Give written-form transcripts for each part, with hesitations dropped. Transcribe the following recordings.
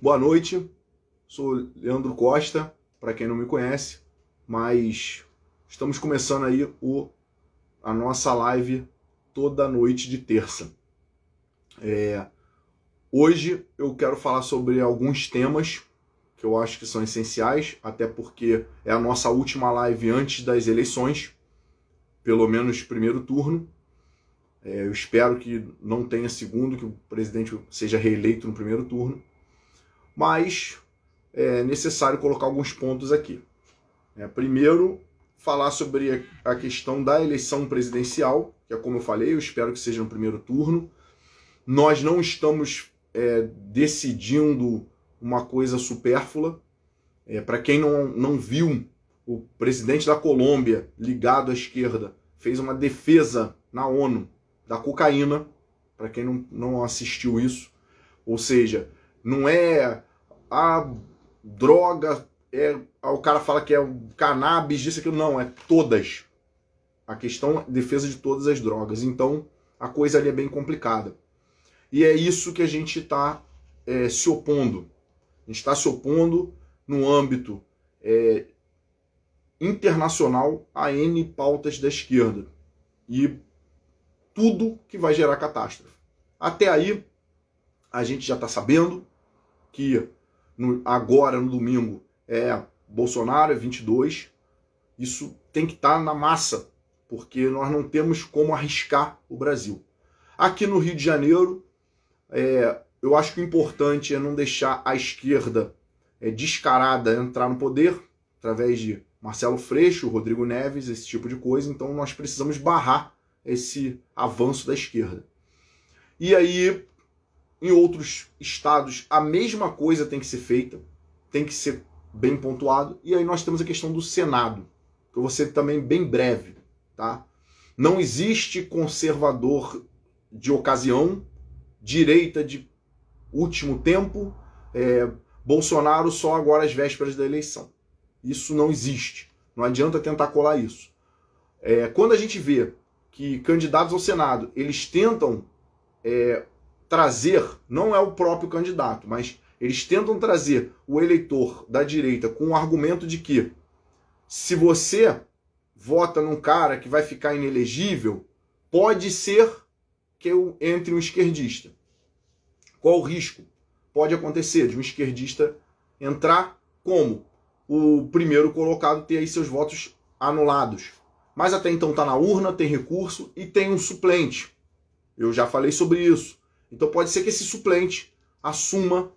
Boa noite, sou Leandro Costa, para quem não me conhece, mas estamos começando aí a nossa live toda noite de terça. Hoje eu quero falar sobre alguns temas que eu acho que são essenciais, até porque é a nossa última live antes das eleições, pelo menos primeiro turno. Eu espero que não tenha segundo, que o presidente seja reeleito no primeiro turno, mas é necessário colocar alguns pontos aqui. Primeiro, falar sobre a questão da eleição presidencial, que é como eu falei, eu espero que seja no primeiro turno. Nós não estamos decidindo uma coisa supérflua. Para quem não viu, o presidente da Colômbia, ligado à esquerda, fez uma defesa na ONU da cocaína, para quem não assistiu isso. Ou seja, não é a droga, o cara fala que é o cannabis, disso, aquilo, não, é todas. A questão é defesa de todas as drogas. Então, a coisa ali é bem complicada. E é isso que a gente está se opondo. A gente está se opondo no âmbito internacional a N pautas da esquerda. E tudo que vai gerar catástrofe. Até aí, a gente já está sabendo que agora, no domingo, Bolsonaro, 22. Isso tem que estar na massa, porque nós não temos como arriscar o Brasil. Aqui no Rio de Janeiro, eu acho que o importante é não deixar a esquerda descarada entrar no poder, através de Marcelo Freixo, Rodrigo Neves, esse tipo de coisa. Então nós precisamos barrar esse avanço da esquerda. E aí, em outros estados, a mesma coisa tem que ser feita, tem que ser bem pontuado. E aí nós temos a questão do Senado, que eu vou ser também bem breve, tá? Não existe conservador de ocasião, direita de último tempo, Bolsonaro só agora às vésperas da eleição. Isso não existe. Não adianta tentar colar isso. Quando a gente vê que candidatos ao Senado, eles tentam trazer, não é o próprio candidato, mas eles tentam trazer o eleitor da direita com o argumento de que se você vota num cara que vai ficar inelegível, pode ser que eu entre um esquerdista. Qual o risco? Pode acontecer de um esquerdista entrar como o primeiro colocado ter aí seus votos anulados. Mas até então está na urna, tem recurso e tem um suplente. Eu já falei sobre isso. Então pode ser que esse suplente assuma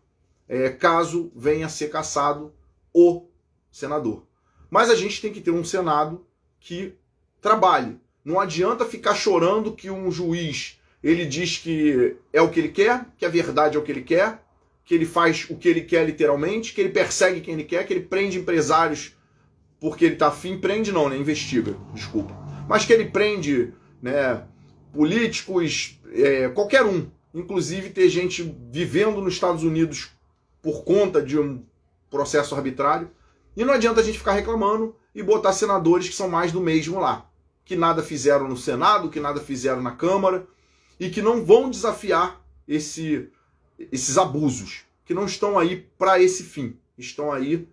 caso venha a ser cassado o senador. Mas a gente tem que ter um Senado que trabalhe. Não adianta ficar chorando que um juiz ele diz que é o que ele quer, que a verdade é o que ele quer, que ele faz o que ele quer literalmente, que ele persegue quem ele quer, que ele prende empresários porque ele está afim, prende não, né? Investiga, desculpa. Mas que ele prende, né, políticos, qualquer um. Inclusive ter gente vivendo nos Estados Unidos por conta de um processo arbitrário. E não adianta a gente ficar reclamando e botar senadores que são mais do mesmo lá. Que nada fizeram no Senado, que nada fizeram na Câmara e que não vão desafiar esses abusos. Que não estão aí para esse fim. Estão aí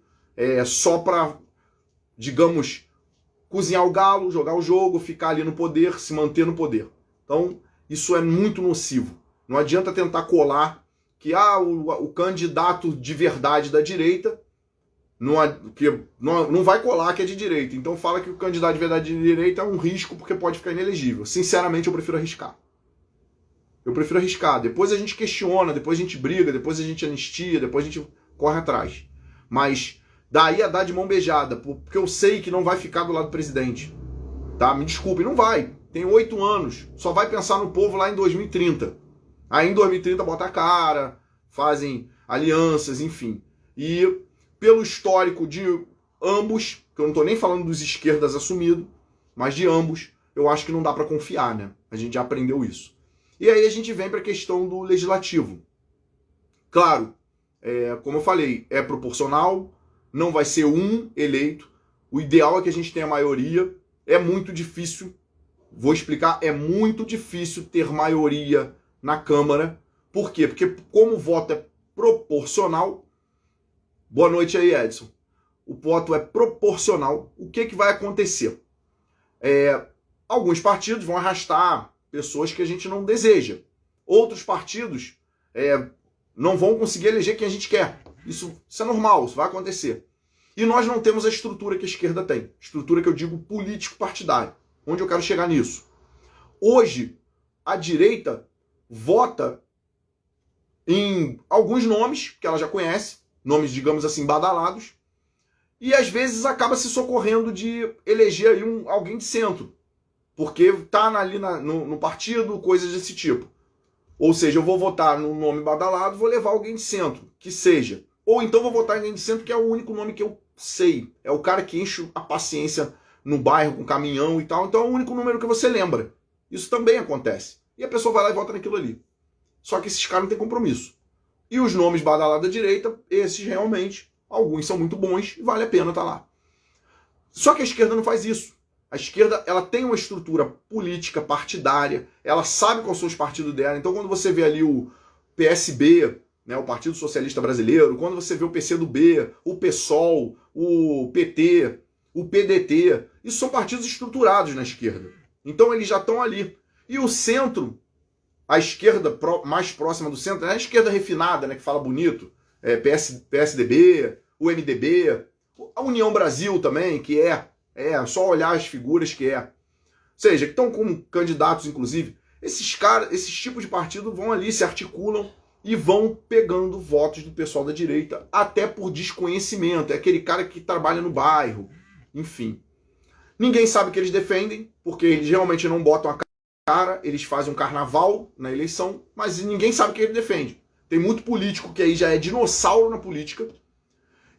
só para, digamos, cozinhar o galo, jogar o jogo, ficar ali no poder, se manter no poder. Então, isso é muito nocivo. Não adianta tentar colar que o candidato de verdade da direita não vai colar que é de direita. Então fala que o candidato de verdade de direita é um risco porque pode ficar inelegível. Sinceramente, eu prefiro arriscar. Depois a gente questiona, depois a gente briga, depois a gente anistia, depois a gente corre atrás. Mas daí a dar de mão beijada, porque eu sei que não vai ficar do lado do presidente. Tá? Me desculpe, não vai. Tem 8 anos. Só vai pensar no povo lá em 2030. Aí em 2030 bota a cara, fazem alianças, enfim. E pelo histórico de ambos, que eu não tô nem falando dos esquerdas assumidos, mas de ambos, eu acho que não dá para confiar, né? A gente já aprendeu isso. E aí a gente vem para a questão do legislativo. Claro, como eu falei, é proporcional, não vai ser um eleito. O ideal é que a gente tenha maioria. É muito difícil, vou explicar, é muito difícil ter maioria na Câmara. Por quê? Porque como o voto é proporcional. Boa noite aí, Edson. O voto é proporcional. O que vai acontecer? Alguns partidos vão arrastar pessoas que a gente não deseja. Outros partidos não vão conseguir eleger quem a gente quer. Isso é normal, isso vai acontecer. E nós não temos a estrutura que a esquerda tem. Estrutura que eu digo político-partidária. Onde eu quero chegar nisso? Hoje, a direita vota em alguns nomes que ela já conhece, nomes, digamos assim, badalados, e às vezes acaba se socorrendo de eleger aí alguém de centro, porque está ali no partido, coisas desse tipo. Ou seja, eu vou votar num nome badalado, vou levar alguém de centro, que seja. Ou então vou votar em alguém de centro, que é o único nome que eu sei. É o cara que enche a paciência no bairro com caminhão e tal, então é o único número que você lembra. Isso também acontece. E a pessoa vai lá e vota naquilo ali. Só que esses caras não têm compromisso. E os nomes badalados da direita, esses realmente, alguns são muito bons e vale a pena estar lá. Só que a esquerda não faz isso. A esquerda, ela tem uma estrutura política, partidária, ela sabe quais são os partidos dela. Então quando você vê ali o PSB, né, o Partido Socialista Brasileiro, quando você vê o PCdoB, o PSOL, o PT, o PDT, isso são partidos estruturados na esquerda. Então eles já estão ali. E o centro, a esquerda mais próxima do centro, é a esquerda refinada, né, que fala bonito, PSDB, o MDB, a União Brasil também, que é só olhar as figuras que é. Ou seja, que estão com candidatos, inclusive. Esses caras, esses tipos de partido vão ali, se articulam e vão pegando votos do pessoal da direita, até por desconhecimento. É aquele cara que trabalha no bairro, enfim. Ninguém sabe o que eles defendem, porque eles realmente não botam a cara, eles fazem um carnaval na eleição, mas ninguém sabe o que ele defende. Tem muito político que aí já é dinossauro na política,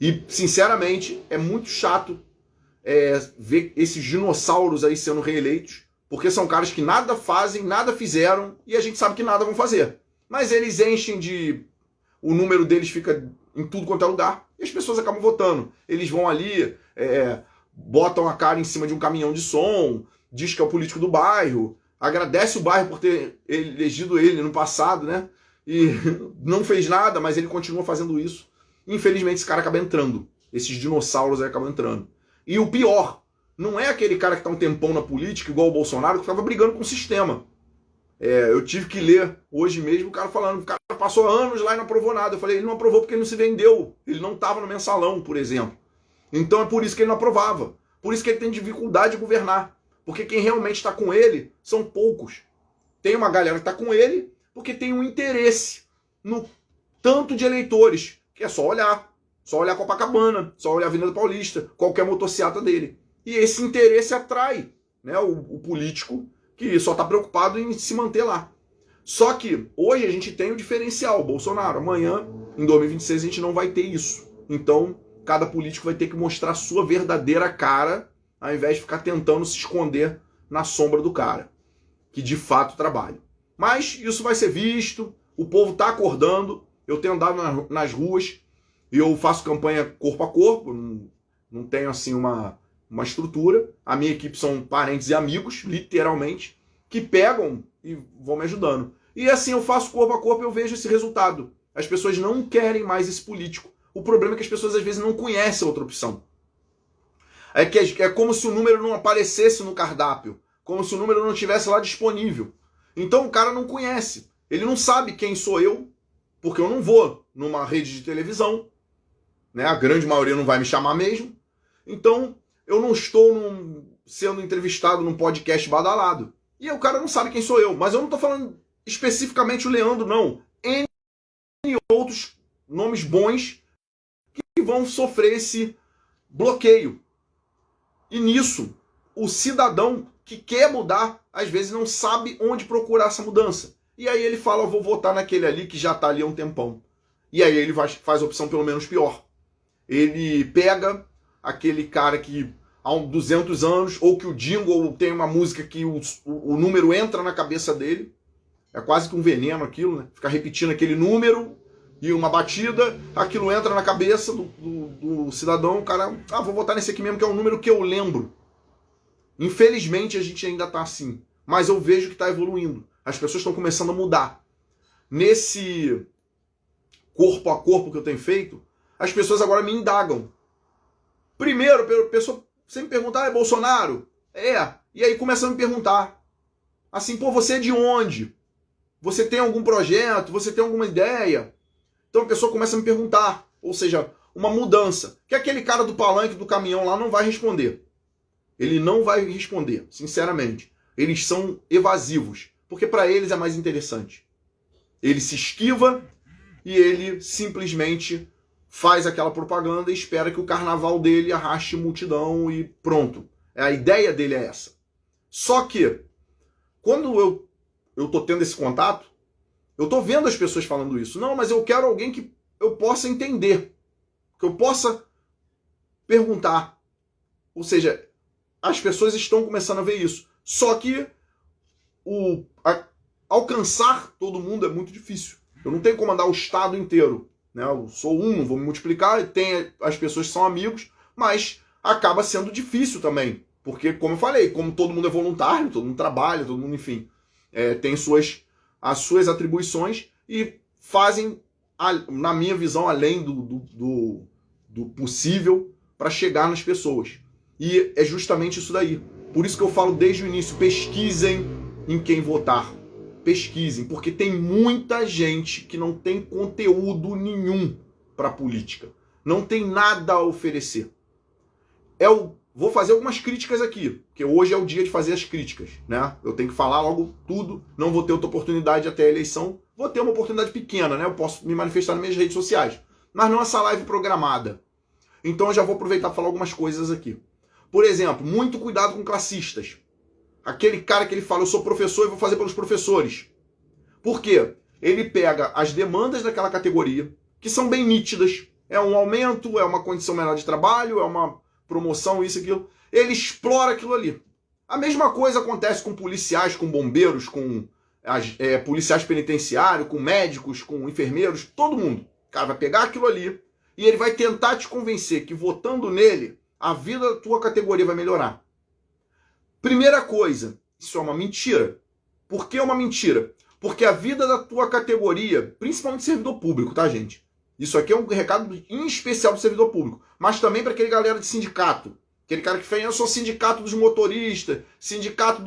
e, sinceramente, é muito chato ver esses dinossauros aí sendo reeleitos, porque são caras que nada fazem, nada fizeram, e a gente sabe que nada vão fazer. Mas eles enchem de... O número deles fica em tudo quanto é lugar, e as pessoas acabam votando. Eles vão ali, botam a cara em cima de um caminhão de som, diz que é o político do bairro, agradece o bairro por ter elegido ele no passado, né? E não fez nada, mas ele continua fazendo isso. Infelizmente esse cara acaba entrando. Esses dinossauros aí acabam entrando. E o pior, não é aquele cara que está um tempão na política, igual o Bolsonaro, que estava brigando com o sistema. Eu tive que ler hoje mesmo o cara falando, o cara passou anos lá e não aprovou nada. Eu falei, ele não aprovou porque ele não se vendeu. Ele não estava no mensalão, por exemplo. Então é por isso que ele não aprovava. Por isso que ele tem dificuldade de governar. Porque quem realmente está com ele são poucos. Tem uma galera que está com ele porque tem um interesse no tanto de eleitores, que é só olhar Copacabana, só olhar a Avenida Paulista, qualquer motociata dele. E esse interesse atrai, né, o político que só está preocupado em se manter lá. Só que hoje a gente tem o diferencial, Bolsonaro. Amanhã, em 2026, a gente não vai ter isso. Então, cada político vai ter que mostrar a sua verdadeira cara, ao invés de ficar tentando se esconder na sombra do cara, que de fato trabalha. Mas isso vai ser visto, o povo está acordando, eu tenho andado nas ruas, e eu faço campanha corpo a corpo, não tenho assim uma estrutura. A minha equipe são parentes e amigos, literalmente, que pegam e vão me ajudando. E assim eu faço corpo a corpo e eu vejo esse resultado. As pessoas não querem mais esse político. O problema é que as pessoas às vezes não conhecem outra opção. É como se o número não aparecesse no cardápio, como se o número não estivesse lá disponível. Então o cara não conhece, ele não sabe quem sou eu, porque eu não vou numa rede de televisão, né? A grande maioria não vai me chamar mesmo. Então eu não estou sendo entrevistado num podcast badalado. E o cara não sabe quem sou eu. Mas eu não estou falando especificamente o Leandro, não. N outros nomes bons que vão sofrer esse bloqueio. E nisso, o cidadão que quer mudar, às vezes não sabe onde procurar essa mudança. E aí ele fala, eu vou votar naquele ali que já está ali há um tempão. E aí ele faz a opção pelo menos pior. Ele pega aquele cara que há 200 anos, ou que o jingle tem uma música que o número entra na cabeça dele. É quase que um veneno aquilo, né? Ficar repetindo aquele número e uma batida, aquilo entra na cabeça do cidadão, o cara, vou votar nesse aqui mesmo, que é um número que eu lembro. Infelizmente a gente ainda tá assim, mas eu vejo que tá evoluindo. As pessoas estão começando a mudar. Nesse corpo a corpo que eu tenho feito, as pessoas agora me indagam. Primeiro, a pessoa sempre pergunta, é Bolsonaro? É. E aí começa a me perguntar. Assim, pô, você é de onde? Você tem algum projeto? Você tem alguma ideia? Então a pessoa começa a me perguntar. Ou seja, uma mudança. Que aquele cara do palanque, do caminhão lá, não vai responder. Ele não vai responder, sinceramente. Eles são evasivos. Porque para eles é mais interessante. Ele se esquiva e ele simplesmente faz aquela propaganda e espera que o carnaval dele arraste multidão e pronto. A ideia dele é essa. Só que, quando eu tô tendo esse contato, eu tô vendo as pessoas falando isso. Não, mas eu quero alguém que eu possa entender, que eu possa perguntar. Ou seja, as pessoas estão começando a ver isso. Só que alcançar todo mundo é muito difícil. Eu não tenho como andar o estado inteiro. Né? Eu sou um, vou me multiplicar, tem as pessoas que são amigos, mas acaba sendo difícil também. Porque, como eu falei, como todo mundo é voluntário, todo mundo trabalha, todo mundo, enfim, tem as suas atribuições e fazem, na minha visão, além do possível para chegar nas pessoas. E é justamente isso daí. Por isso que eu falo desde o início, pesquisem em quem votar. Pesquisem, porque tem muita gente que não tem conteúdo nenhum para a política. Não tem nada a oferecer. Vou fazer algumas críticas aqui, porque hoje é o dia de fazer as críticas, né? Eu tenho que falar logo tudo, não vou ter outra oportunidade até a eleição. Vou ter uma oportunidade pequena, né? Eu posso me manifestar nas minhas redes sociais, mas não essa live programada. Então eu já vou aproveitar para falar algumas coisas aqui. Por exemplo, muito cuidado com classistas. Aquele cara que ele fala, eu sou professor e vou fazer pelos professores. Por quê? Ele pega as demandas daquela categoria, que são bem nítidas. É um aumento, é uma condição melhor de trabalho, é uma promoção, isso e aquilo. Ele explora aquilo ali. A mesma coisa acontece com policiais, com bombeiros, com policiais penitenciários, com médicos, com enfermeiros, todo mundo. O cara vai pegar aquilo ali e ele vai tentar te convencer que votando nele, a vida da tua categoria vai melhorar. Primeira coisa, isso é uma mentira. Por que é uma mentira? Porque a vida da tua categoria, principalmente servidor público, tá, gente? Isso aqui é um recado em especial para o servidor público, mas também para aquele galera de sindicato. Aquele cara que fez, eu sou sindicato dos motoristas, sindicato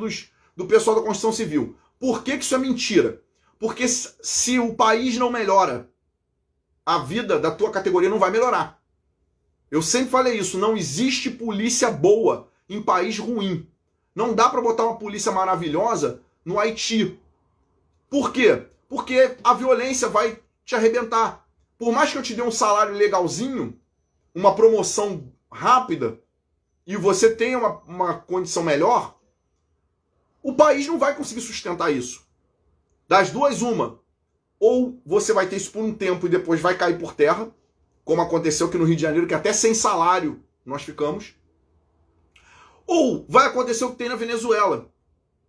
do pessoal da construção civil. Por que isso é mentira? Porque se o país não melhora, a vida da tua categoria não vai melhorar. Eu sempre falei isso, não existe polícia boa em país ruim. Não dá para botar uma polícia maravilhosa no Haiti. Por quê? Porque a violência vai te arrebentar. Por mais que eu te dê um salário legalzinho, uma promoção rápida, e você tenha uma condição melhor, o país não vai conseguir sustentar isso. Das duas, uma. Ou você vai ter isso por um tempo e depois vai cair por terra, como aconteceu aqui no Rio de Janeiro, que até sem salário nós ficamos. Ou vai acontecer o que tem na Venezuela,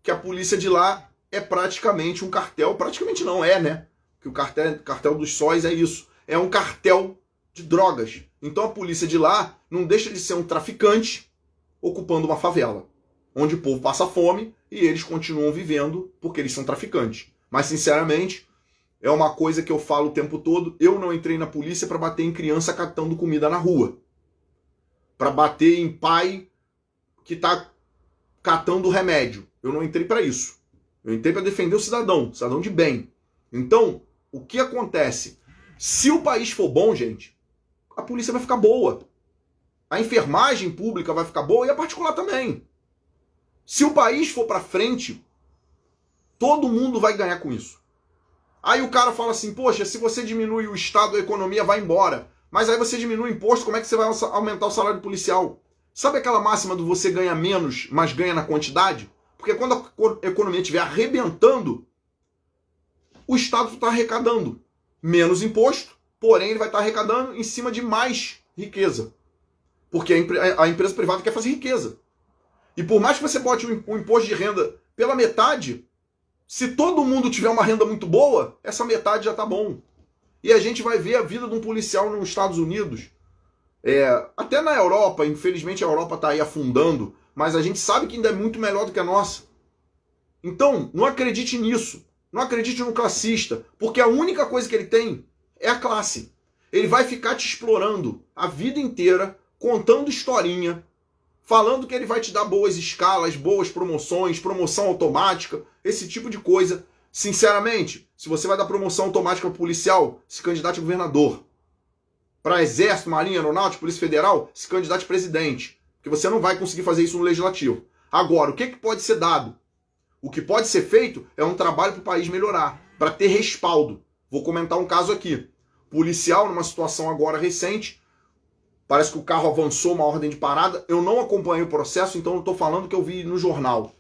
que a polícia de lá é praticamente um cartel. Praticamente não é, né? Que o cartel dos sóis é isso. É um cartel de drogas. Então a polícia de lá não deixa de ser um traficante ocupando uma favela, onde o povo passa fome e eles continuam vivendo porque eles são traficantes. Mas, sinceramente, é uma coisa que eu falo o tempo todo. Eu não entrei na polícia para bater em criança catando comida na rua. Para bater em pai que está catando remédio. Eu não entrei para isso. Eu entrei para defender o cidadão de bem. Então, o que acontece? Se o país for bom, gente, a polícia vai ficar boa. A enfermagem pública vai ficar boa e a particular também. Se o país for para frente, todo mundo vai ganhar com isso. Aí o cara fala assim, poxa, se você diminui o Estado, a economia vai embora. Mas aí você diminui o imposto, como é que você vai aumentar o salário policial? Sabe aquela máxima do você ganha menos, mas ganha na quantidade? Porque quando a economia estiver arrebentando, o Estado está arrecadando menos imposto, porém ele vai estar arrecadando em cima de mais riqueza. Porque a empresa privada quer fazer riqueza. E por mais que você bote o imposto de renda pela metade, se todo mundo tiver uma renda muito boa, essa metade já está bom. E a gente vai ver a vida de um policial nos Estados Unidos, até na Europa, infelizmente a Europa está aí afundando, mas a gente sabe que ainda é muito melhor do que a nossa. Então, não acredite nisso. Não acredite no classista, porque a única coisa que ele tem é a classe. Ele vai ficar te explorando a vida inteira, contando historinha, falando que ele vai te dar boas escalas, boas promoções, promoção automática, esse tipo de coisa. Sinceramente, se você vai dar promoção automática para policial, se candidate a governador. Para exército, marinha, aeronáutica, polícia federal, se candidate a presidente. Porque você não vai conseguir fazer isso no legislativo. Agora, o que pode ser dado? O que pode ser feito é um trabalho para o país melhorar, para ter respaldo. Vou comentar um caso aqui. Policial, numa situação agora recente, parece que o carro avançou uma ordem de parada. Eu não acompanhei o processo, então não estou falando que eu vi no jornal.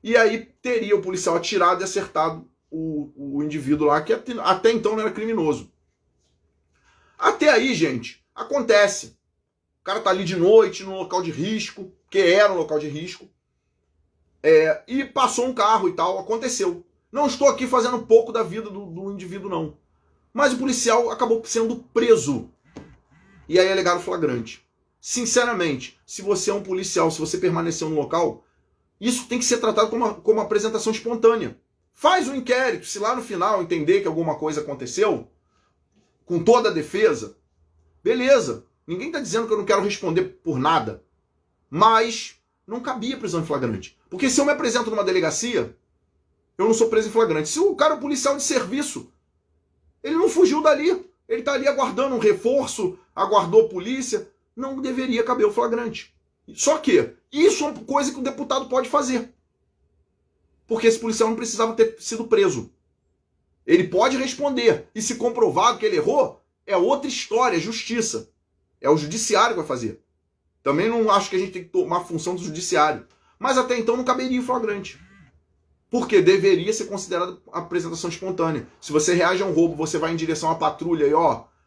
E aí teria o policial atirado e acertado o indivíduo lá, que até então não era criminoso. Até aí, gente, acontece. O cara tá ali de noite, no local de risco, que era um local de risco, e passou um carro e tal, aconteceu. Não estou aqui fazendo pouco da vida do indivíduo, não. Mas o policial acabou sendo preso. E aí é legado flagrante. Sinceramente, se você é um policial, se você permaneceu no local, isso tem que ser tratado como uma apresentação espontânea. Faz um inquérito, se lá no final entender que alguma coisa aconteceu, com toda a defesa, beleza. Ninguém está dizendo que eu não quero responder por nada. Mas não cabia prisão em flagrante. Porque se eu me apresento numa delegacia, eu não sou preso em flagrante. Se o cara é um policial de serviço, ele não fugiu dali. Ele está ali aguardando um reforço, aguardou a polícia. Não deveria caber o flagrante. Só que isso é uma coisa que o deputado pode fazer. Porque esse policial não precisava ter sido preso. Ele pode responder. E se comprovado que ele errou, é outra história, é justiça. É o judiciário que vai fazer. Também não acho que a gente tem que tomar a função do judiciário. Mas até então não caberia o flagrante. Porque deveria ser considerada apresentação espontânea. Se você reage a um roubo, você vai em direção à patrulha e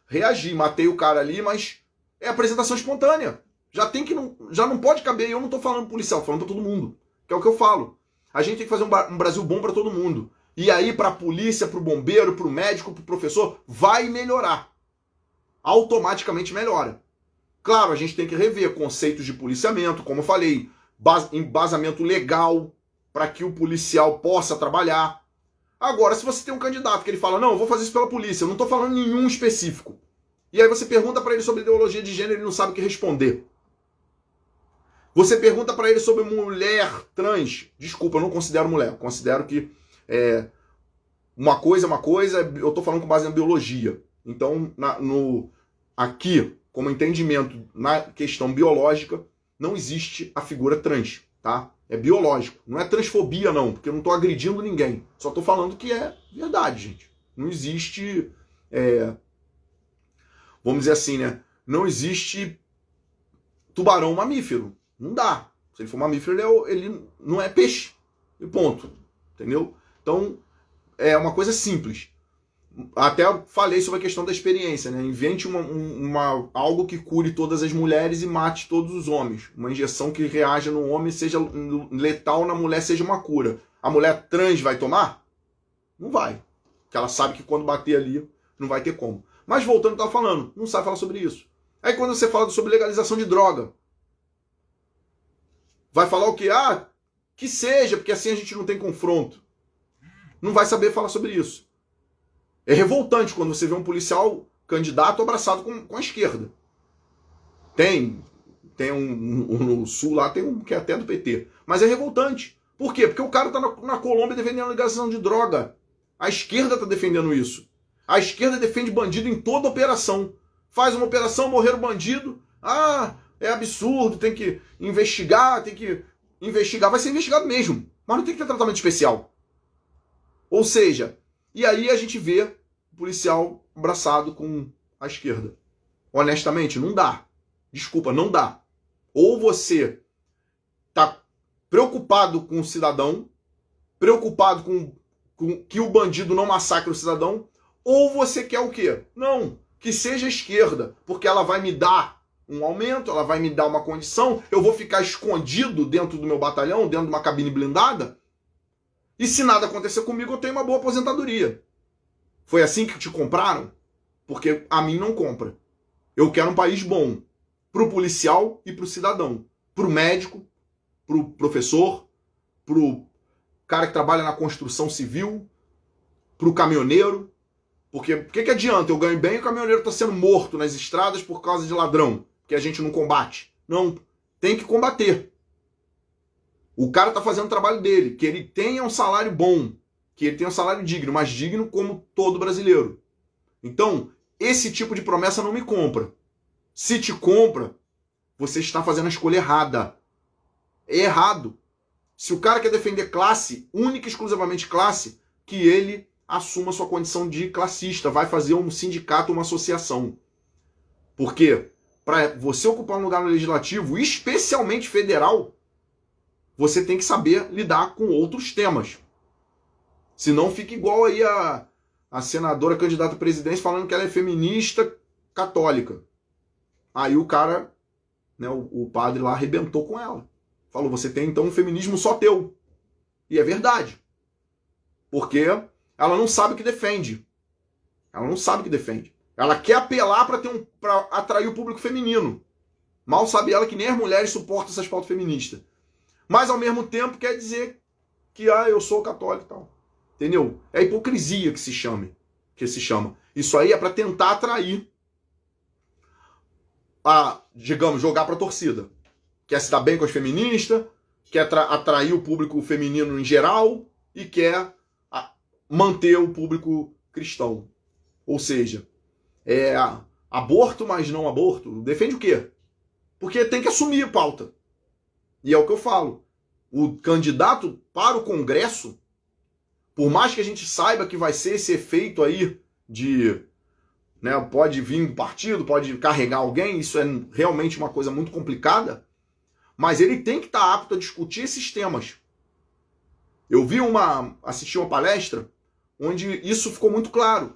reagi, matei o cara ali, mas é apresentação espontânea. Já não pode caber, e eu não estou falando policial, estou falando para todo mundo. Que é o que eu falo. A gente tem que fazer um Brasil bom para todo mundo. E aí para a polícia, para o bombeiro, para o médico, para o professor, vai melhorar. Automaticamente melhora. Claro, a gente tem que rever conceitos de policiamento, como eu falei, embasamento legal para que o policial possa trabalhar. Agora, se você tem um candidato que ele fala, não, eu vou fazer isso pela polícia, eu não estou falando nenhum específico. E aí você pergunta para ele sobre ideologia de gênero e ele não sabe o que responder. Você pergunta para ele sobre mulher trans. Desculpa, eu não considero mulher. Eu considero que uma coisa é uma coisa, eu estou falando com base na biologia. Então, aqui, como entendimento na questão biológica, não existe a figura trans, tá? É biológico. Não é transfobia, não, porque eu não estou agredindo ninguém. Só estou falando que é verdade, gente. Não existe, vamos dizer assim, né? Não existe tubarão mamífero. Não dá. Se ele for mamífero, ele não é peixe. E ponto. Entendeu? Então, é uma coisa simples. Até falei sobre a questão da experiência, né? Invente algo que cure todas as mulheres e mate todos os homens. Uma injeção que reaja no homem, seja letal, na mulher seja uma cura. A mulher trans vai tomar? Não vai. Porque ela sabe que quando bater ali, não vai ter como. Mas voltando ao que eu estava falando, não sabe falar sobre isso. Aí quando você fala sobre legalização de droga, vai falar o quê? Que seja, porque assim a gente não tem confronto. Não vai saber falar sobre isso. É revoltante quando você vê um policial candidato abraçado com a esquerda. Tem no sul lá, tem um que é até do PT. Mas é revoltante. Por quê? Porque o cara tá na Colômbia defendendo a legalização de droga. A esquerda tá defendendo isso. A esquerda defende bandido em toda operação. Faz uma operação, morrer o bandido. É absurdo, tem que investigar, vai ser investigado mesmo. Mas não tem que ter tratamento especial. Ou seja, e aí a gente vê o policial abraçado com a esquerda. Honestamente, não dá. Desculpa, não dá. Ou você tá preocupado com o cidadão, preocupado com que o bandido não massacre o cidadão, ou você quer o quê? Não, que seja a esquerda, porque ela vai me dar um aumento, ela vai me dar uma condição, eu vou ficar escondido dentro do meu batalhão, dentro de uma cabine blindada, e se nada acontecer comigo, eu tenho uma boa aposentadoria. Foi assim que te compraram? Porque a mim não compra. Eu quero um país bom, pro policial e pro cidadão, pro médico, pro professor, pro cara que trabalha na construção civil, pro caminhoneiro, Porque o que adianta? Eu ganho bem e o caminhoneiro está sendo morto nas estradas por causa de ladrão, que a gente não combate. Não, tem que combater. O cara está fazendo o trabalho dele, que ele tenha um salário bom, que ele tenha um salário digno, mas digno como todo brasileiro. Então, esse tipo de promessa não me compra. Se te compra, você está fazendo a escolha errada. É errado. Se o cara quer defender classe, única e exclusivamente classe, que ele assuma sua condição de classista, vai fazer um sindicato, uma associação. Porque para você ocupar um lugar no legislativo, especialmente federal, você tem que saber lidar com outros temas. Senão fica igual aí a senadora candidata à presidência falando que ela é feminista católica. Aí o cara, né, o padre lá arrebentou com ela. Falou, você tem então um feminismo só teu. E é verdade. Porque ela não sabe o que defende. Ela não sabe o que defende. Ela quer apelar para atrair o público feminino. Mal sabe ela que nem as mulheres suportam essas pautas feministas. Mas ao mesmo tempo quer dizer que eu sou católico e tal. Entendeu? É a hipocrisia que se chama. Isso aí é para tentar atrair digamos, jogar para a torcida. Quer se dar bem com as feministas, quer atrair o público feminino em geral e quer manter o público cristão. Ou seja, aborto, mas não aborto. Defende o quê? Porque tem que assumir a pauta. E é o que eu falo. O candidato para o Congresso, por mais que a gente saiba que vai ser esse efeito aí de... Né, pode vir um partido, pode carregar alguém, isso é realmente uma coisa muito complicada, mas ele tem que estar apto a discutir esses temas. Eu assisti uma palestra onde isso ficou muito claro,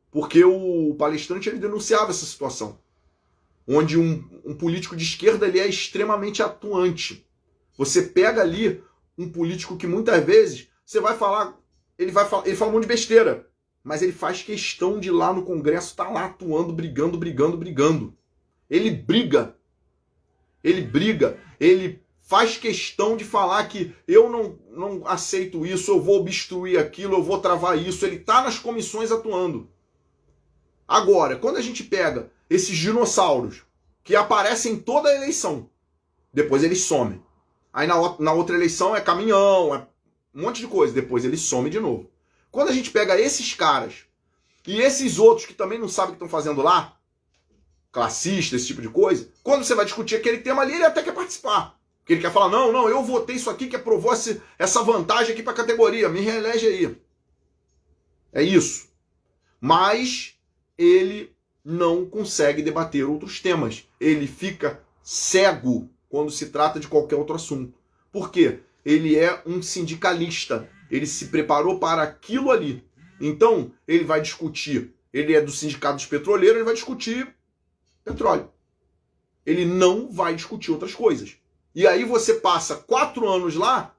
porque o palestrante ele denunciava essa situação, onde um político de esquerda ele é extremamente atuante. Você pega ali um político que muitas vezes você vai falar, ele fala um monte de besteira, mas ele faz questão de ir lá no Congresso, tá lá atuando, brigando. Ele briga, ele faz questão de falar que eu não aceito isso, eu vou obstruir aquilo, eu vou travar isso. Ele tá nas comissões atuando. Agora, quando a gente pega esses dinossauros que aparecem em toda a eleição, depois eles somem. Aí na outra eleição é caminhão, é um monte de coisa, depois eles somem de novo. Quando a gente pega esses caras e esses outros que também não sabem o que estão fazendo lá, classistas, esse tipo de coisa, quando você vai discutir aquele tema ali, ele até quer participar. Porque ele quer falar, não, eu votei isso aqui que aprovou essa vantagem aqui para a categoria, me reelege aí. É isso. Mas ele não consegue debater outros temas. Ele fica cego quando se trata de qualquer outro assunto. Por quê? Ele é um sindicalista. Ele se preparou para aquilo ali. Então, ele vai discutir. Ele é do sindicato dos petroleiros, ele vai discutir petróleo. Ele não vai discutir outras coisas. E aí você passa 4 anos lá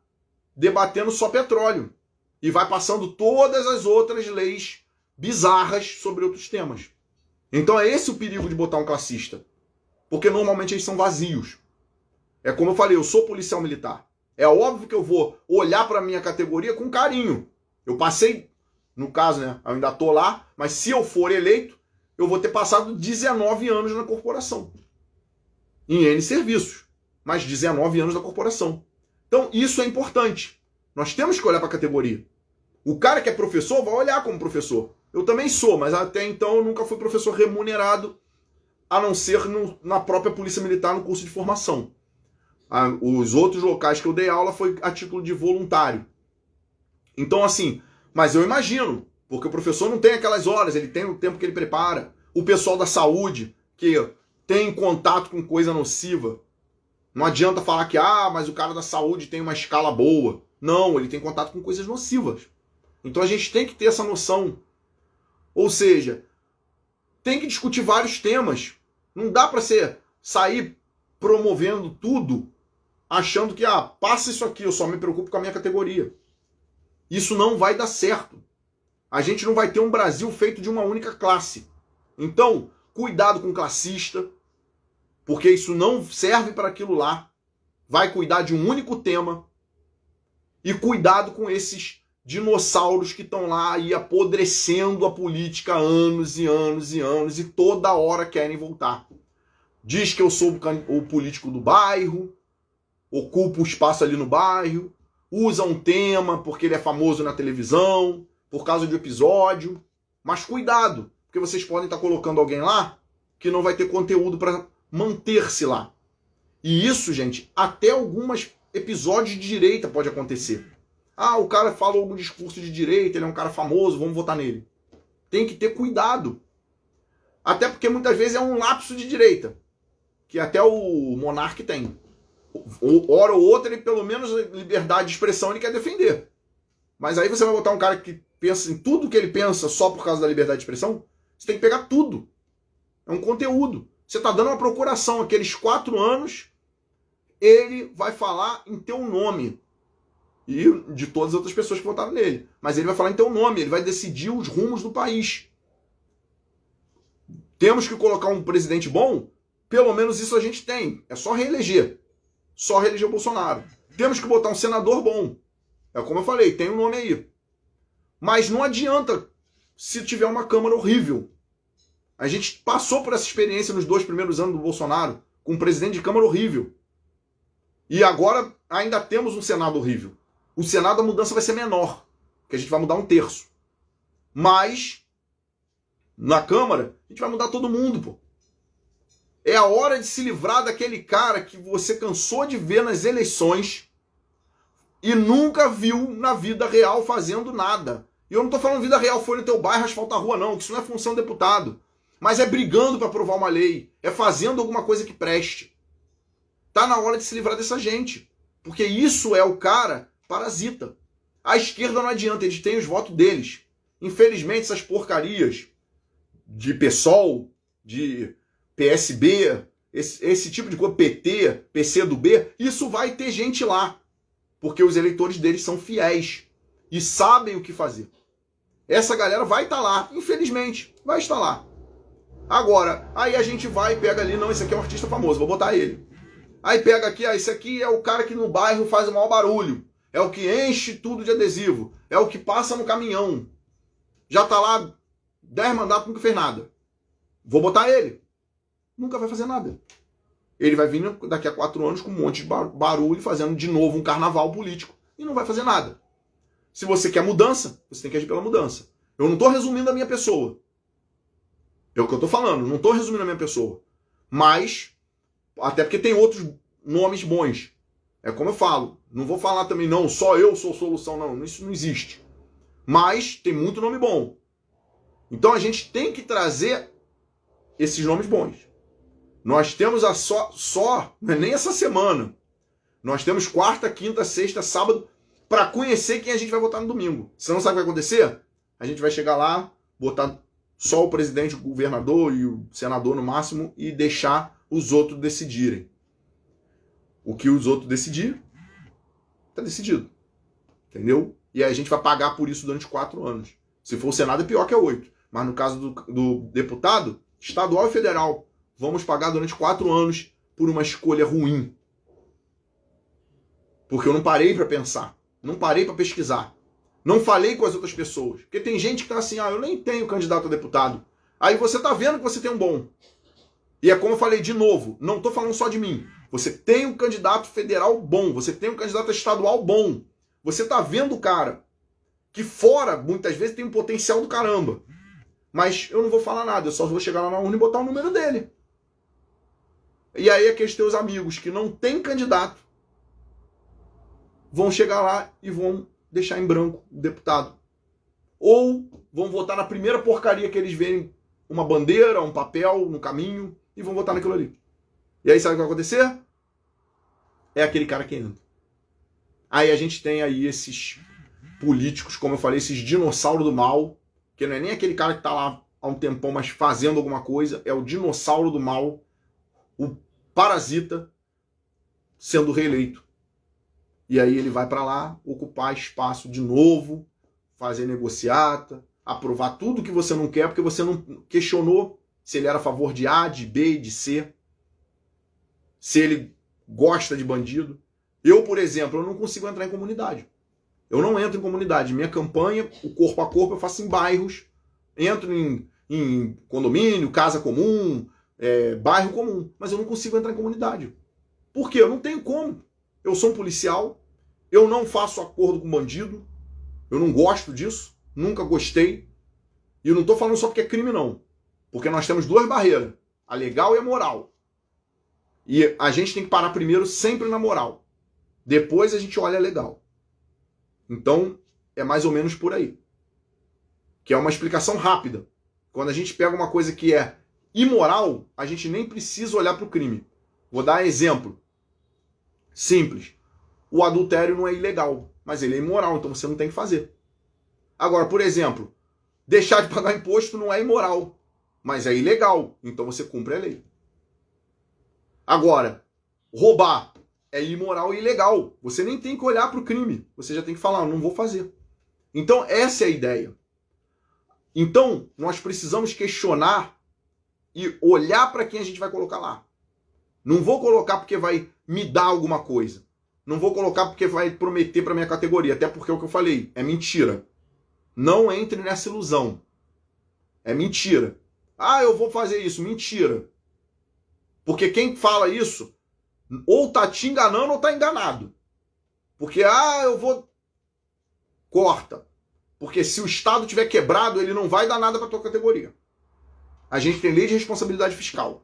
debatendo só petróleo. E vai passando todas as outras leis bizarras sobre outros temas. Então é esse o perigo de botar um classista. Porque normalmente eles são vazios. É como eu falei, eu sou policial militar. É óbvio que eu vou olhar para a minha categoria com carinho. Eu passei, no caso, né, eu ainda estou lá, mas se eu for eleito, eu vou ter passado 19 anos na corporação. Em N serviços. Mas 19 anos na corporação. Então isso é importante. Nós temos que olhar para a categoria. O cara que é professor vai olhar como professor. Eu também sou, mas até então eu nunca fui professor remunerado, a não ser na própria Polícia Militar, no curso de formação. Os outros locais que eu dei aula foi a título de voluntário. Então, assim, mas eu imagino, porque o professor não tem aquelas horas, ele tem o tempo que ele prepara. O pessoal da saúde, que tem contato com coisa nociva. Não adianta falar que, mas o cara da saúde tem uma escala boa. Não, ele tem contato com coisas nocivas. Então a gente tem que ter essa noção. Ou seja, tem que discutir vários temas. Não dá para você sair promovendo tudo achando que, passa isso aqui, eu só me preocupo com a minha categoria. Isso não vai dar certo. A gente não vai ter um Brasil feito de uma única classe. Então, cuidado com o classista, porque isso não serve para aquilo lá. Vai cuidar de um único tema. E cuidado com esses dinossauros que estão lá aí apodrecendo a política há anos e anos e anos e toda hora querem voltar. Diz que eu sou o político do bairro, ocupa o espaço ali no bairro, usa um tema porque ele é famoso na televisão, por causa de episódio. Mas cuidado, porque vocês podem estar colocando alguém lá que não vai ter conteúdo para manter-se lá. E isso, gente, até alguns episódios de direita pode acontecer. Ah, o cara fala algum discurso de direita, ele é um cara famoso, vamos votar nele. Tem que ter cuidado. Até porque muitas vezes é um lapso de direita, que até o monarca tem. Hora ou outra, ele pelo menos liberdade de expressão ele quer defender. Mas aí você vai botar um cara que pensa em tudo que ele pensa só por causa da liberdade de expressão? Você tem que pegar tudo. É um conteúdo. Você está dando uma procuração. Aqueles 4 anos, ele vai falar em teu nome. E de todas as outras pessoas que votaram nele. Mas ele vai falar em teu nome. Ele vai decidir os rumos do país. Temos que colocar um presidente bom? Pelo menos isso a gente tem. É só reeleger. Só reeleger o Bolsonaro. Temos que botar um senador bom. É como eu falei, tem um nome aí. Mas não adianta se tiver uma Câmara horrível. A gente passou por essa experiência nos 2 primeiros anos do Bolsonaro, com um presidente de Câmara horrível. E agora ainda temos um Senado horrível. O Senado, a mudança vai ser menor, porque a gente vai mudar 1/3. Mas, na Câmara, a gente vai mudar todo mundo, pô. É a hora de se livrar daquele cara que você cansou de ver nas eleições e nunca viu na vida real fazendo nada. E eu não tô falando vida real, foi no teu bairro asfaltar a rua, não, que isso não é função do deputado. Mas é brigando para aprovar uma lei, é fazendo alguma coisa que preste. Tá na hora de se livrar dessa gente, porque isso é o cara parasita. A esquerda não adianta, eles têm os votos deles. Infelizmente, essas porcarias de PSOL, de PSB, esse tipo de coisa, PT, PCdoB, isso vai ter gente lá. Porque os eleitores deles são fiéis e sabem o que fazer. Essa galera vai estar lá, infelizmente, vai estar lá. Agora, aí a gente vai e pega ali, não, esse aqui é um artista famoso, vou botar ele. Aí pega aqui, esse aqui é o cara que no bairro faz o maior barulho. É o que enche tudo de adesivo. É o que passa no caminhão. Já tá lá 10 mandatos, nunca fez nada. Vou botar ele. Nunca vai fazer nada. Ele vai vir daqui a 4 anos com um monte de barulho, fazendo de novo um carnaval político. E não vai fazer nada. Se você quer mudança, você tem que agir pela mudança. Eu não estou resumindo a minha pessoa. É o que eu estou falando. Não estou resumindo a minha pessoa. Mas, até porque tem outros nomes bons. É como eu falo. Não vou falar também, não, só eu sou solução, não. Isso não existe. Mas tem muito nome bom. Então a gente tem que trazer esses nomes bons. Nós temos não é nem essa semana. Nós temos quarta, quinta, sexta, sábado para conhecer quem a gente vai votar no domingo. Você não sabe o que vai acontecer? A gente vai chegar lá, botar só o presidente, o governador e o senador no máximo e deixar os outros decidirem. O que os outros decidirem, tá decidido. Entendeu? E aí a gente vai pagar por isso durante 4 anos. Se for o Senado é pior que é 8. Mas no caso do deputado, estadual e federal, vamos pagar durante 4 anos por uma escolha ruim. Porque eu não parei para pensar. Não parei para pesquisar. Não falei com as outras pessoas. Porque tem gente que tá assim, eu nem tenho candidato a deputado. Aí você tá vendo que você tem um bom. E é como eu falei de novo, não tô falando só de mim. Você tem um candidato federal bom. Você tem um candidato estadual bom. Você tá vendo o cara que fora, muitas vezes, tem um potencial do caramba. Mas eu não vou falar nada. Eu só vou chegar lá na urna e botar o número dele. E aí aqueles teus amigos que não têm candidato vão chegar lá e vão deixar em branco o deputado. Ou vão votar na primeira porcaria que eles verem, uma bandeira, um papel no caminho, e vão votar naquilo ali. E aí sabe o que vai acontecer? É aquele cara que entra. Aí a gente tem aí esses políticos, como eu falei, esses dinossauros do mal, que não é nem aquele cara que tá lá há um tempão, mas fazendo alguma coisa, é o dinossauro do mal, o parasita sendo reeleito. E aí ele vai para lá ocupar espaço de novo, fazer negociata, aprovar tudo que você não quer, porque você não questionou se ele era a favor de A, de B e de C, se ele gosta de bandido. Eu, por exemplo, eu não consigo entrar em comunidade. Eu não entro em comunidade. Minha campanha, o corpo a corpo, eu faço em bairros. Entro em condomínio, casa comum, bairro comum. Mas eu não consigo entrar em comunidade. Por quê? Eu não tenho como. Eu sou um policial. Eu não faço acordo com bandido. Eu não gosto disso. Nunca gostei. E eu não estou falando só porque é crime, não. Porque nós temos duas barreiras. A legal e a moral. E a gente tem que parar primeiro sempre na moral. Depois a gente olha a legal. Então, é mais ou menos por aí. Que é uma explicação rápida. Quando a gente pega uma coisa que é imoral, a gente nem precisa olhar para o crime. Vou dar exemplo. Simples. O adultério não é ilegal, mas ele é imoral, então você não tem que fazer. Agora, por exemplo, deixar de pagar imposto não é imoral, mas é ilegal, então você cumpre a lei. Agora, roubar é imoral e ilegal. Você nem tem que olhar para o crime. Você já tem que falar, não vou fazer. Então, essa é a ideia. Então, nós precisamos questionar e olhar para quem a gente vai colocar lá. Não vou colocar porque vai me dar alguma coisa. Não vou colocar porque vai prometer para minha categoria. Até porque é o que eu falei, é mentira. Não entre nessa ilusão. É mentira. Ah, eu vou fazer isso. Mentira. Porque quem fala isso, ou tá te enganando ou tá enganado. Porque, eu vou... Corta. Porque se o Estado tiver quebrado, ele não vai dar nada para tua categoria. A gente tem lei de responsabilidade fiscal.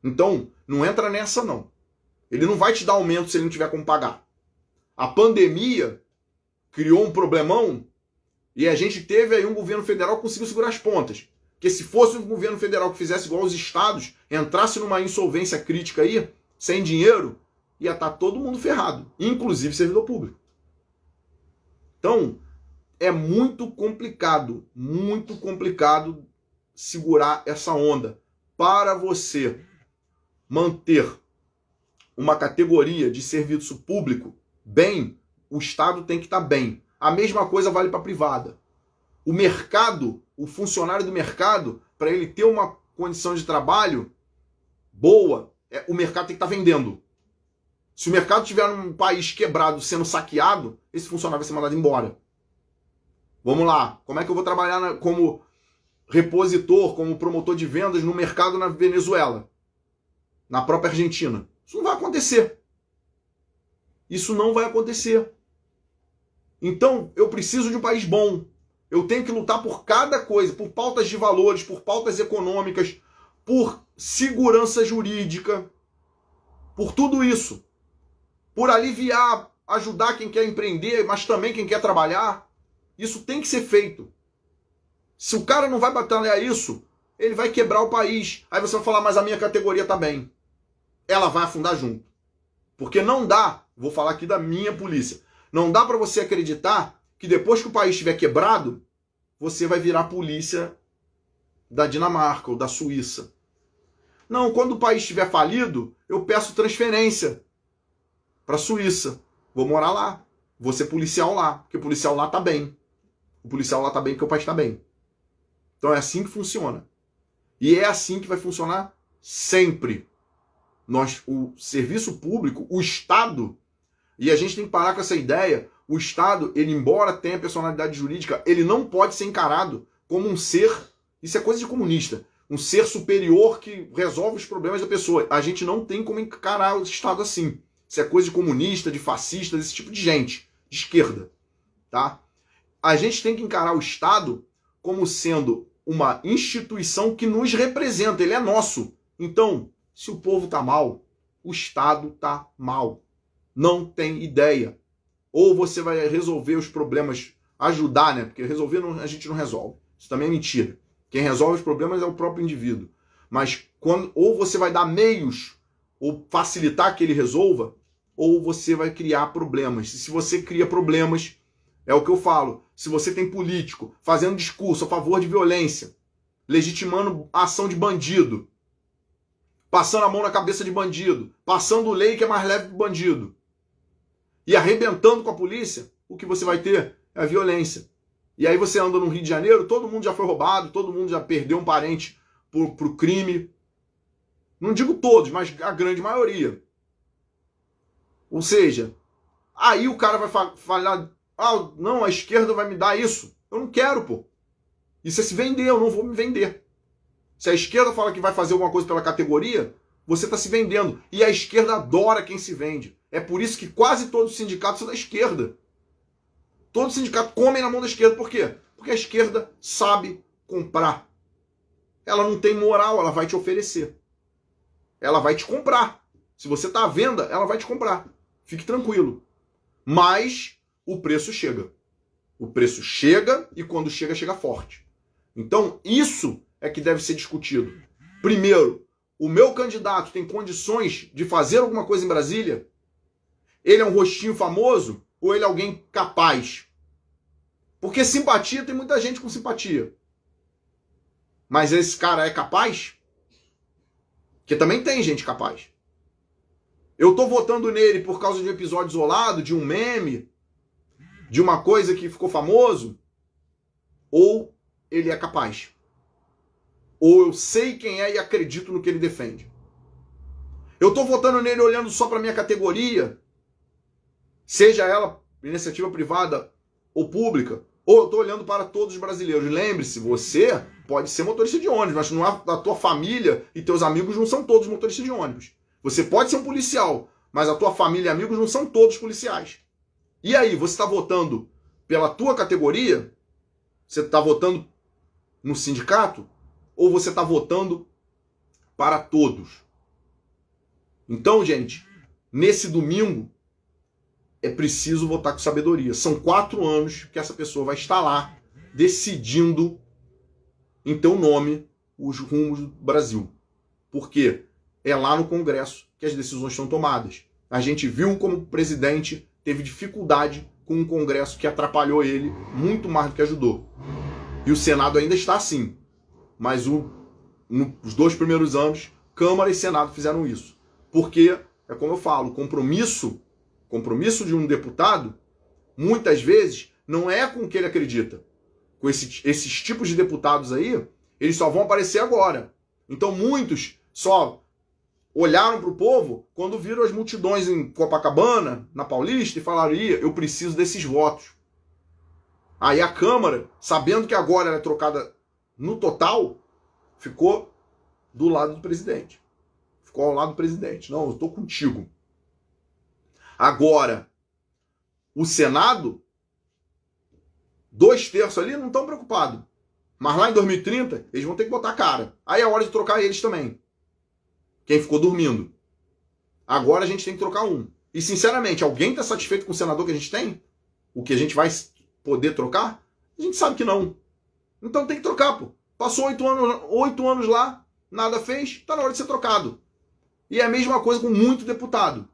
Então, não entra nessa, não. Ele não vai te dar aumento se ele não tiver como pagar. A pandemia criou um problemão e a gente teve aí um governo federal que conseguiu segurar as pontas. Porque se fosse um governo federal que fizesse igual aos estados, entrasse numa insolvência crítica aí, sem dinheiro, ia estar todo mundo ferrado, inclusive servidor público. Então, é muito complicado segurar essa onda. Para você manter uma categoria de serviço público bem, o Estado tem que estar bem. A mesma coisa vale para a privada. O mercado, o funcionário do mercado, para ele ter uma condição de trabalho boa, o mercado tem que estar vendendo. Se o mercado estiver num país quebrado, sendo saqueado, esse funcionário vai ser mandado embora. Vamos lá, como é que eu vou trabalhar como repositor, como promotor de vendas no mercado na Venezuela? Na própria Argentina? Isso não vai acontecer. Isso não vai acontecer. Então, eu preciso de um país bom. Eu tenho que lutar por cada coisa, por pautas de valores, por pautas econômicas, por segurança jurídica, por tudo isso. Por aliviar, ajudar quem quer empreender, mas também quem quer trabalhar. Isso tem que ser feito. Se o cara não vai batalhar isso, ele vai quebrar o país. Aí você vai falar, mas a minha categoria tá bem. Ela vai afundar junto. Porque não dá, vou falar aqui da minha polícia, não dá para você acreditar que depois que o país estiver quebrado, você vai virar polícia da Dinamarca ou da Suíça. Não, quando o país estiver falido, eu peço transferência para a Suíça. Vou morar lá. Vou ser policial lá, porque o policial lá tá bem. O policial lá tá bem porque o país tá bem. Então é assim que funciona. E é assim que vai funcionar sempre. O serviço público, o Estado, e a gente tem que parar com essa ideia, o Estado, ele embora tenha personalidade jurídica, ele não pode ser encarado como um ser, isso é coisa de comunista, um ser superior que resolve os problemas da pessoa. A gente não tem como encarar o Estado assim. Isso é coisa de comunista, de fascista, desse tipo de gente, de esquerda. Tá? A gente tem que encarar o Estado como sendo uma instituição que nos representa, ele é nosso. Então, se o povo tá mal, o Estado tá mal. Não tem ideia. Ou você vai resolver os problemas, ajudar, né? Porque resolver a gente não resolve. Isso também é mentira. Quem resolve os problemas é o próprio indivíduo. Mas ou você vai dar meios, ou facilitar que ele resolva, ou você vai criar problemas. E se você cria problemas, é o que eu falo, se você tem político fazendo discurso a favor de violência, legitimando a ação de bandido, passando a mão na cabeça de bandido, passando lei que é mais leve que o bandido, e arrebentando com a polícia, o que você vai ter é a violência. E aí você anda no Rio de Janeiro, todo mundo já foi roubado, todo mundo já perdeu um parente pro crime. Não digo todos, mas a grande maioria. Ou seja, aí o cara vai falar Ah, não, a esquerda vai me dar isso. Eu não quero, pô. Isso é se vender, eu não vou me vender. Se a esquerda fala que vai fazer alguma coisa pela categoria, você está se vendendo. E a esquerda adora quem se vende. É por isso que quase todos os sindicatos são da esquerda. Todo sindicato come na mão da esquerda. Por quê? Porque a esquerda sabe comprar. Ela não tem moral, ela vai te oferecer. Ela vai te comprar. Se você está à venda, ela vai te comprar. Fique tranquilo. Mas o preço chega. O preço chega e quando chega, chega forte. Então, isso é que deve ser discutido. Primeiro, o meu candidato tem condições de fazer alguma coisa em Brasília? Ele é um rostinho famoso ou ele é alguém capaz? Porque simpatia, tem muita gente com simpatia. Mas esse cara é capaz? Porque também tem gente capaz. Eu tô votando nele por causa de um episódio isolado, de um meme, de uma coisa que ficou famoso? Ou ele é capaz? Ou eu sei quem é e acredito no que ele defende? Eu tô votando nele olhando só para minha categoria, seja ela iniciativa privada ou pública, ou eu tô olhando para todos os brasileiros. Lembre-se, você pode ser motorista de ônibus, mas não é, a tua família e teus amigos não são todos motoristas de ônibus. Você pode ser um policial, mas a tua família e amigos não são todos policiais. E aí, você está votando pela tua categoria? Você está votando no sindicato? Ou você está votando para todos? Então, gente, nesse domingo é preciso votar com sabedoria. São 4 anos que essa pessoa vai estar lá decidindo em teu nome os rumos do Brasil. Porque é lá no Congresso que as decisões são tomadas. A gente viu como o presidente teve dificuldade com um Congresso que atrapalhou ele muito mais do que ajudou. E o Senado ainda está assim. Mas nos 2 primeiros anos, Câmara e Senado fizeram isso. Porque, é como eu falo, compromisso de um deputado, muitas vezes, não é com o que ele acredita. Com esses tipos de deputados aí, eles só vão aparecer agora. Então muitos só olharam para o povo quando viram as multidões em Copacabana, na Paulista, e falaram, eu preciso desses votos. Aí a Câmara, sabendo que agora ela é trocada no total, ficou do lado do presidente. Ficou ao lado do presidente. Não, eu estou contigo. Agora, o Senado, 2/3 ali não estão preocupados. Mas lá em 2030, eles vão ter que botar a cara. Aí é hora de trocar eles também. Quem ficou dormindo. Agora a gente tem que trocar um. E, sinceramente, alguém está satisfeito com o senador que a gente tem? O que a gente vai poder trocar? A gente sabe que não. Então tem que trocar, pô. Passou 8 anos lá, nada fez, tá na hora de ser trocado. E é a mesma coisa com muito deputado.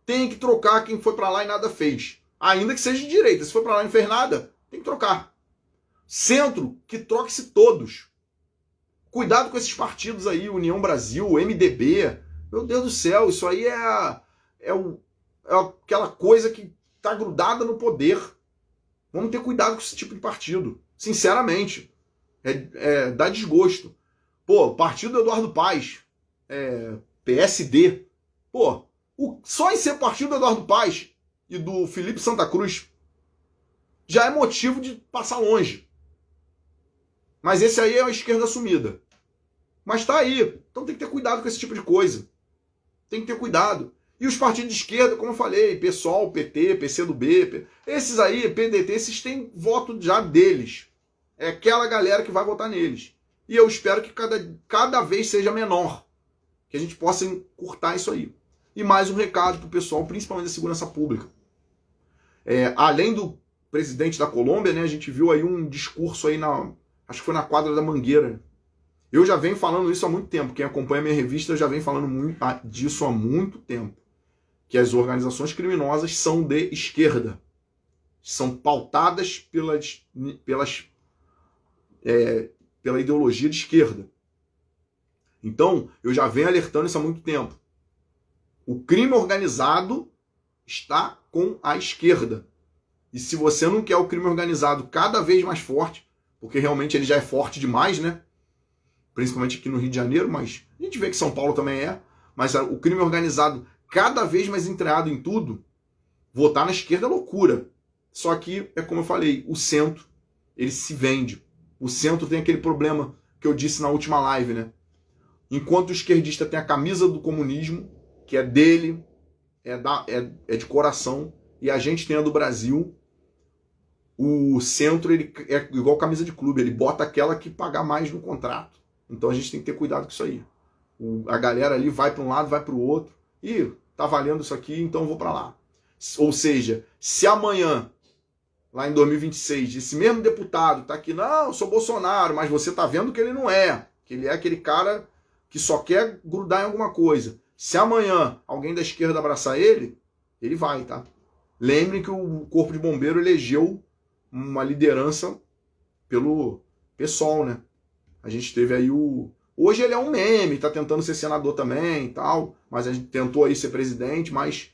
Tem que trocar quem foi para lá e nada fez. Ainda que seja de direita. Se foi para lá e não fez nada, tem que trocar. Centro, que troque-se todos. Cuidado com esses partidos aí, União Brasil, MDB. Meu Deus do céu, isso aí é aquela coisa que tá grudada no poder. Vamos ter cuidado com esse tipo de partido. Sinceramente. Dá desgosto. Pô, partido do Eduardo Paes. PSD. Pô, só em ser partido do Eduardo Paes e do Felipe Santa Cruz já é motivo de passar longe. Mas esse aí é a esquerda assumida. Mas tá aí. Então tem que ter cuidado com esse tipo de coisa. Tem que ter cuidado. E os partidos de esquerda, como eu falei, PSOL, PT, PCdoB, esses aí, PDT, esses têm voto já deles. É aquela galera que vai votar neles. E eu espero que cada vez seja menor. Que a gente possa encurtar isso aí. E mais um recado pro pessoal, principalmente da segurança pública. Além do presidente da Colômbia, né, a gente viu aí um discurso aí acho que foi na quadra da Mangueira. Eu já venho falando isso há muito tempo. Quem acompanha a minha revista já vem falando disso há muito tempo. Que as organizações criminosas são de esquerda. São pautadas pela ideologia de esquerda. Então, eu já venho alertando isso há muito tempo. O crime organizado está com a esquerda. E se você não quer o crime organizado cada vez mais forte, porque realmente ele já é forte demais, né? Principalmente aqui no Rio de Janeiro, mas a gente vê que São Paulo também é. Mas o crime organizado cada vez mais entreado em tudo, votar na esquerda é loucura. Só que, é como eu falei, o centro, ele se vende. O centro tem aquele problema que eu disse na última live, né? Enquanto o esquerdista tem a camisa do comunismo, que é dele, é de coração, e a gente tem a do Brasil, o centro ele é igual camisa de clube, ele bota aquela que pagar mais no contrato. Então a gente tem que ter cuidado com isso aí. A galera ali vai para um lado, vai para o outro, e tá valendo isso aqui, então eu vou para lá. Ou seja, se amanhã, lá em 2026, esse mesmo deputado tá aqui, não, eu sou Bolsonaro, mas você tá vendo que ele não é, que ele é aquele cara que só quer grudar em alguma coisa. Se amanhã alguém da esquerda abraçar ele vai, tá? Lembrem que o Corpo de Bombeiro elegeu uma liderança pelo PSOL, né? A gente teve aí Hoje ele é um meme, tá tentando ser senador também e tal, mas a gente tentou aí ser presidente, mas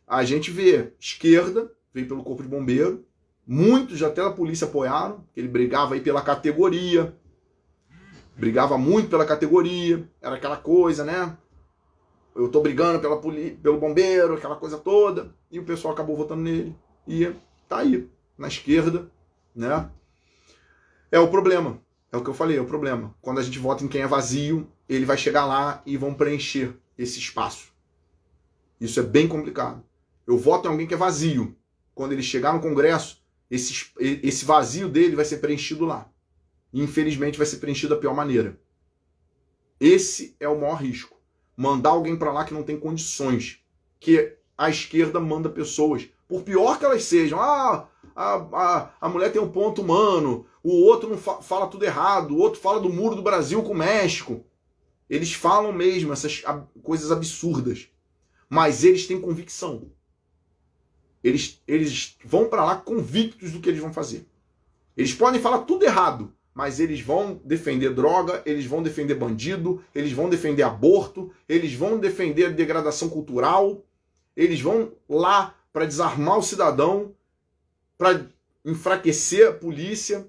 a gente vê esquerda, veio pelo Corpo de Bombeiro, muitos até da polícia apoiaram, ele brigava aí pela categoria, brigava muito pela categoria, era aquela coisa, né? Eu tô brigando pelo bombeiro, aquela coisa toda, e o pessoal acabou votando nele, e tá aí, na esquerda, né? É o problema, é o que eu falei, é o problema. Quando a gente vota em quem é vazio, ele vai chegar lá e vão preencher esse espaço. Isso é bem complicado. Eu voto em alguém que é vazio. Quando ele chegar no Congresso, esse vazio dele vai ser preenchido lá. E, infelizmente, vai ser preenchido da pior maneira. Esse é o maior risco. Mandar alguém para lá que não tem condições. Que a esquerda manda pessoas, por pior que elas sejam. A mulher tem um ponto humano, o outro não fala tudo errado, o outro fala do muro do Brasil com o México. Eles falam mesmo essas coisas absurdas. Mas eles têm convicção. Eles vão para lá convictos do que eles vão fazer. Eles podem falar tudo errado, mas eles vão defender droga, eles vão defender bandido, eles vão defender aborto, eles vão defender a degradação cultural, eles vão lá para desarmar o cidadão, para enfraquecer a polícia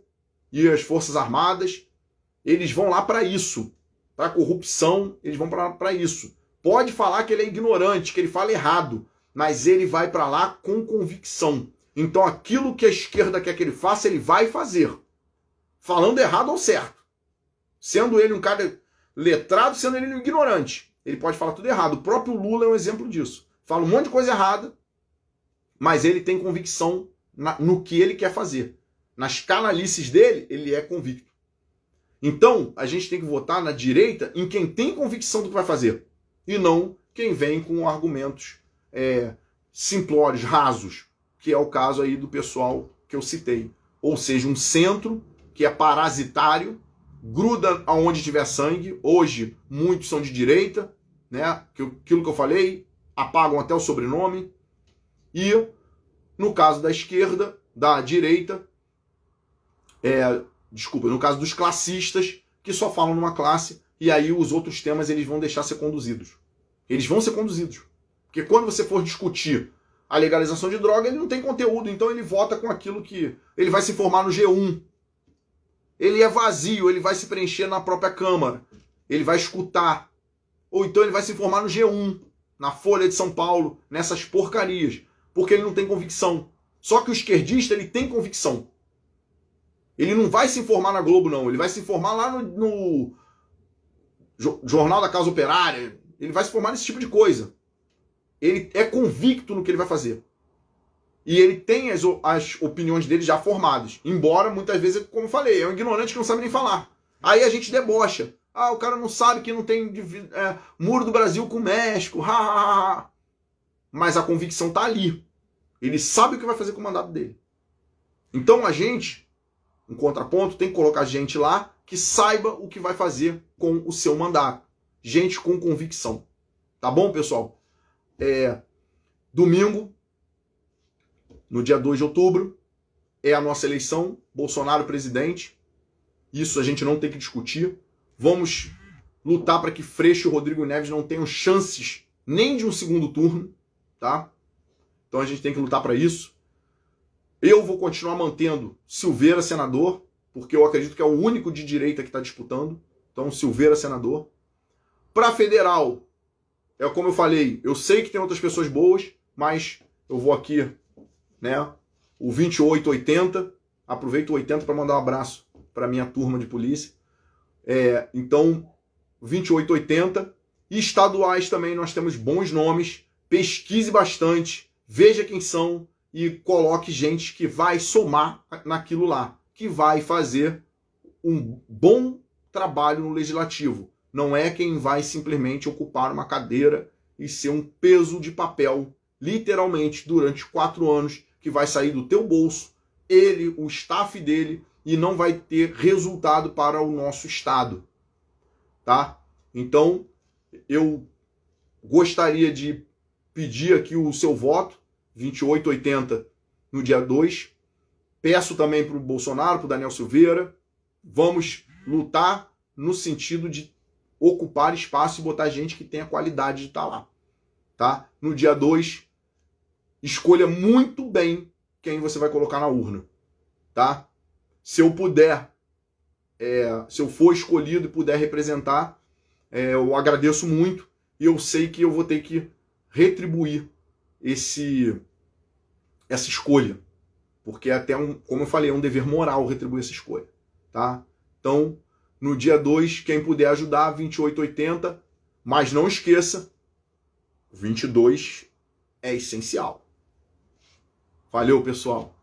e as forças armadas. Eles vão lá para isso, para corrupção, eles vão para isso. Pode falar que ele é ignorante, que ele fala errado, mas ele vai para lá com convicção. Então aquilo que a esquerda quer que ele faça, ele vai fazer. Falando errado ou certo. Sendo ele um cara letrado, sendo ele um ignorante. Ele pode falar tudo errado. O próprio Lula é um exemplo disso. Fala um monte de coisa errada, mas ele tem convicção no que ele quer fazer. Nas canalices dele, ele é convicto. Então, a gente tem que votar na direita em quem tem convicção do que vai fazer. E não quem vem com argumentos simplórios, rasos, que é o caso aí do pessoal que eu citei. Ou seja, um centro que é parasitário, gruda aonde tiver sangue. Hoje, muitos são de direita, né? Aquilo que eu falei, apagam até o sobrenome. E, no caso da esquerda, da direita, no caso dos classistas, que só falam numa classe, e aí os outros temas eles vão deixar ser conduzidos. Eles vão ser conduzidos. Porque quando você for discutir a legalização de droga, ele não tem conteúdo, então ele vota com aquilo que... Ele vai se informar no G1. Ele é vazio, ele vai se preencher na própria Câmara. Ele vai escutar. Ou então ele vai se informar no G1, na Folha de São Paulo, nessas porcarias. Porque ele não tem convicção. Só que o esquerdista, ele tem convicção. Ele não vai se informar na Globo, não. Ele vai se informar lá no Jornal da Causa Operária. Ele vai se informar nesse tipo de coisa. Ele é convicto no que ele vai fazer. E ele tem as opiniões dele já formadas. Embora, muitas vezes, como eu falei, é um ignorante que não sabe nem falar. Aí a gente debocha. O cara não sabe que não tem muro do Brasil com o México. Mas a convicção tá ali. Ele sabe o que vai fazer com o mandato dele. Então a gente, em contraponto, tem que colocar gente lá que saiba o que vai fazer com o seu mandato. Gente com convicção. Tá bom, pessoal? Domingo, no dia 2 de outubro, é a nossa eleição, Bolsonaro presidente. Isso a gente não tem que discutir. Vamos lutar para que Freixo e Rodrigo Neves não tenham chances nem de um segundo turno, tá? Então a gente tem que lutar para isso. Eu vou continuar mantendo Silveira senador, porque eu acredito que é o único de direita que está disputando. Então Silveira senador. Para federal, como eu falei, eu sei que tem outras pessoas boas, mas eu vou aqui, né? o 2880, aproveito o 80 para mandar um abraço para minha turma de polícia. Então, 2880. E estaduais também nós temos bons nomes. Pesquise bastante, veja quem são e coloque gente que vai somar naquilo lá, que vai fazer um bom trabalho no legislativo. Não é quem vai simplesmente ocupar uma cadeira e ser um peso de papel, literalmente, durante 4 anos, que vai sair do teu bolso, ele, o staff dele, e não vai ter resultado para o nosso Estado. Tá? Então, eu gostaria de pedir aqui o seu voto, 2880 no dia 2. Peço também para o Bolsonaro, para o Daniel Silveira, vamos lutar no sentido de ocupar espaço e botar gente que tenha qualidade de estar lá. Tá? No dia 2, escolha muito bem quem você vai colocar na urna. Tá? Se eu puder, se eu for escolhido e puder representar, eu agradeço muito e eu sei que eu vou ter que retribuir essa escolha. Porque até, como eu falei, é um dever moral retribuir essa escolha. Tá? Então, no dia 2, quem puder ajudar, 2880, mas não esqueça, 22 é essencial. Valeu, pessoal!